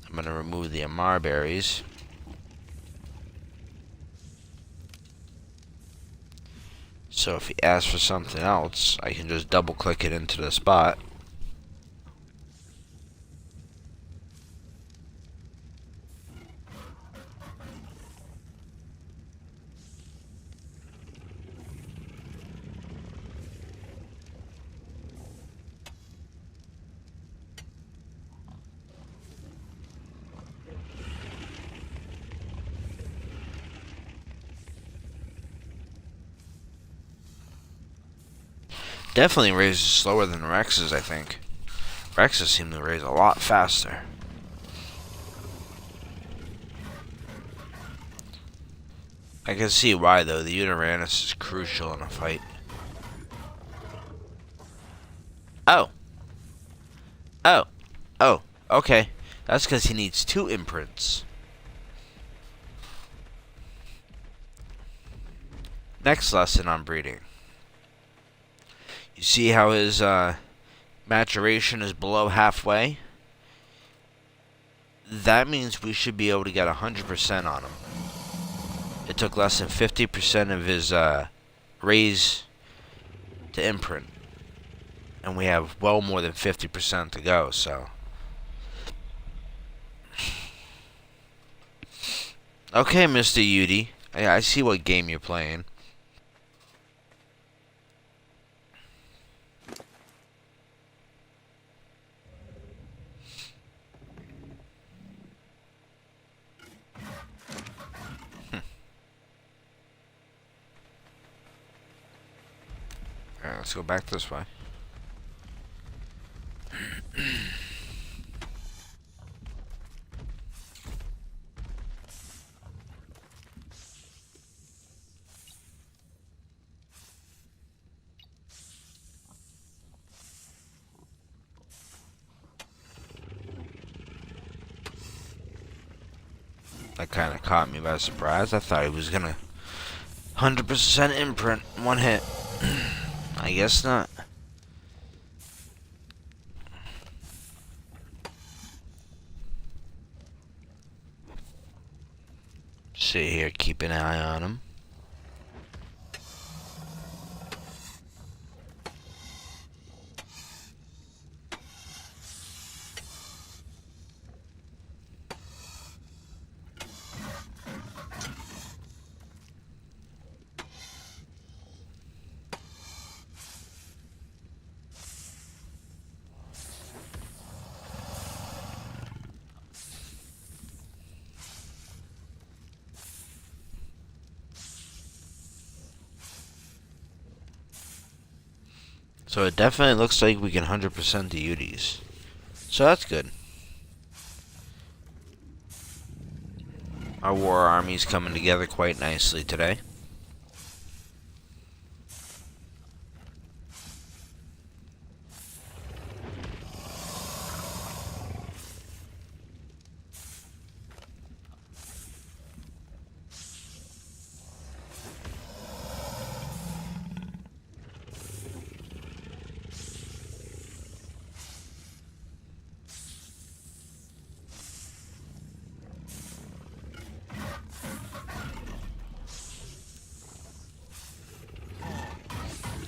I'm gonna remove the Amar berries. So if he asks for something else, I can just double click it into the spot. Definitely raises slower than Rex's, I think. Rex's seem to raise a lot faster. I can see why, though. The Uranus is crucial in a fight. Oh. Oh. Oh. Okay. That's because he needs 2 imprints. Next lesson on breeding. You see how his maturation is below halfway? That means we should be able to get 100% on him. It took less than 50% of his raise to imprint. And we have well more than 50% to go, so. Okay, Mr. Udy. I see what game you're playing. Alright, let's go back this way. That kind of caught me by surprise. I thought he was gonna 100% imprint one hit. I guess not. Sit here, keep an eye on him. So it definitely looks like we can 100% the Udys. So that's good. Our war army's coming together quite nicely today.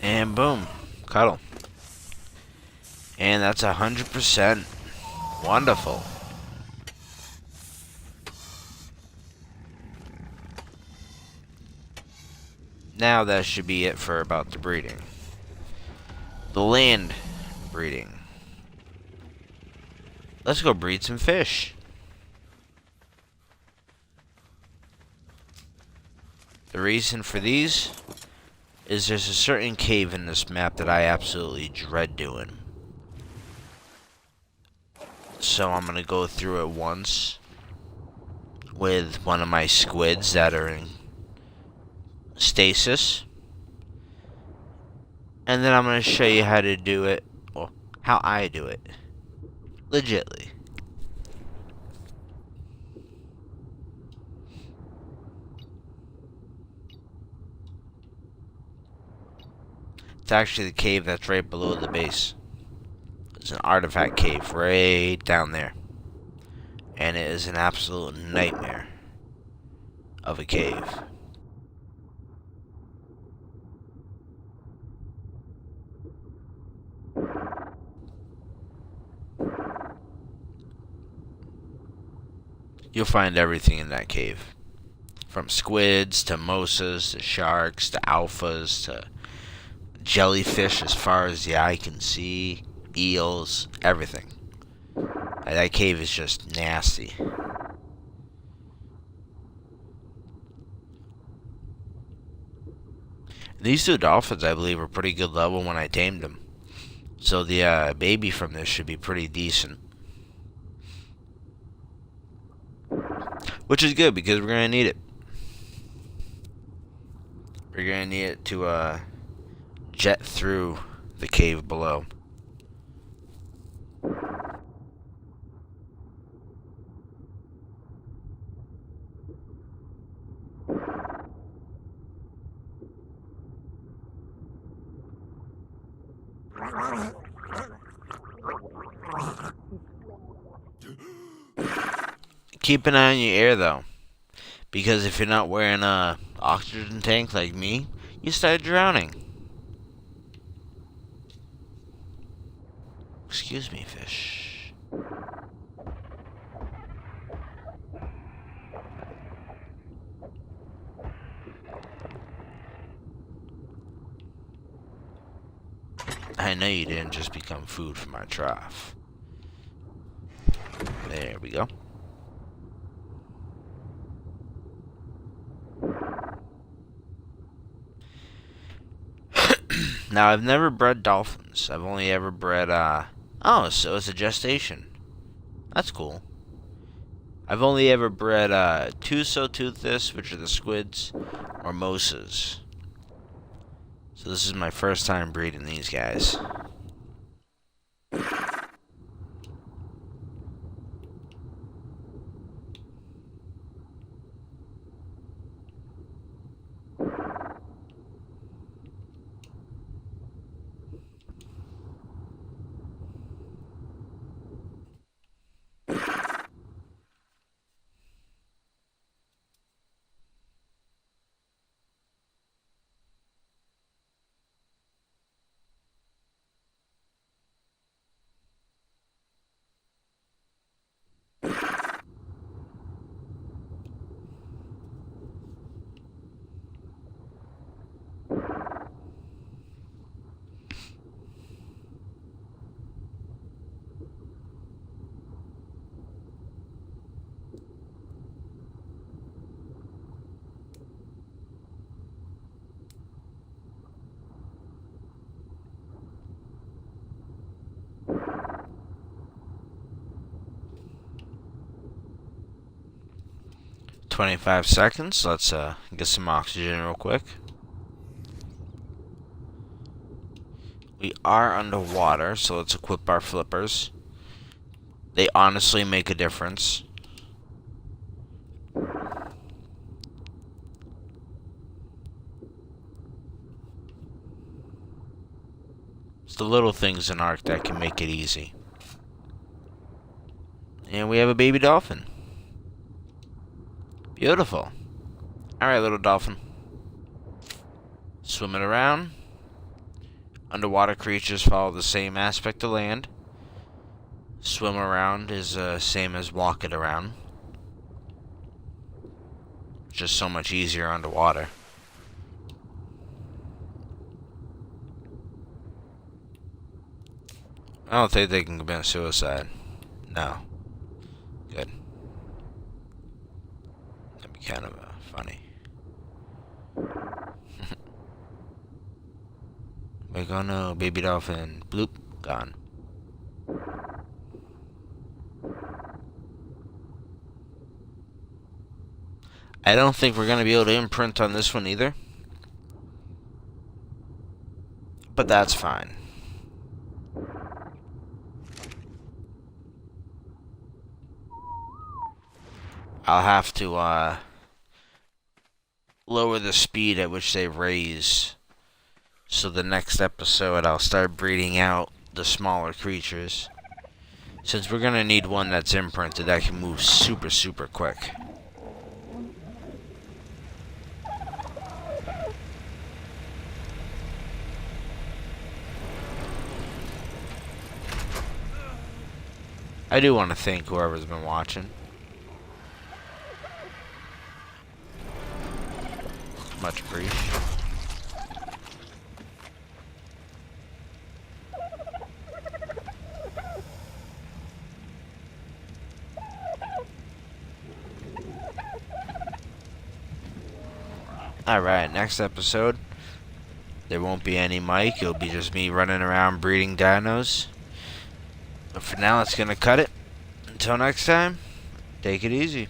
And boom, cuddle. And that's 100%. Wonderful. Now that should be it for about the breeding. The land breeding. Let's go breed some fish. The reason for these is there's a certain cave in this map that I absolutely dread doing. So I'm going to go through it once, with one of my squids that are in stasis. And then I'm going to show you how to do it, or how I do it, legitly. It's actually the cave that's right below the base. It's an artifact cave right down there. And it is an absolute nightmare of a cave. You'll find everything in that cave. From squids, to mosas, to sharks, to alphas, to jellyfish as far as the eye can see, eels, everything. That cave is just nasty. These two dolphins, I believe, were pretty good level when I tamed them. So the baby from this should be pretty decent. Which is good, because we're going to need it. We're going to need it to jet through the cave below. Keep an eye on your air, though, because if you're not wearing a oxygen tank like me, you start drowning. Excuse me, fish. I know you didn't just become food for my trough. There we go. Now, I've never bred dolphins. I've only ever bred, oh, so it's a gestation. That's cool. I've only ever bred, unsuccessful, which are the squids, or mosas. So this is my first time breeding these guys. 25 seconds. Let's get some oxygen real quick. We are underwater, so let's equip our flippers. They honestly make a difference. It's the little things in Ark that can make it easy. And we have a baby dolphin. Beautiful. Alright, little dolphin. Swimming around. Underwater creatures follow the same aspect of land. Swim around is same as walking around. Just so much easier underwater. I don't think they can commit suicide. No. Good. That'd be kind of funny. We're gonna baby dolphin. Bloop. Gone. I don't think we're going to be able to imprint on this one either. But that's fine. I'll have to lower the speed at which they raise. So the next episode I'll start breeding out the smaller creatures. Since we're going to need one that's imprinted that can move super, super quick. I do want to thank whoever's been watching. Much appreciated. Alright, next episode, there won't be any Mike, it'll be just me running around breeding dinos. But for now, it's gonna cut it. Until next time, take it easy.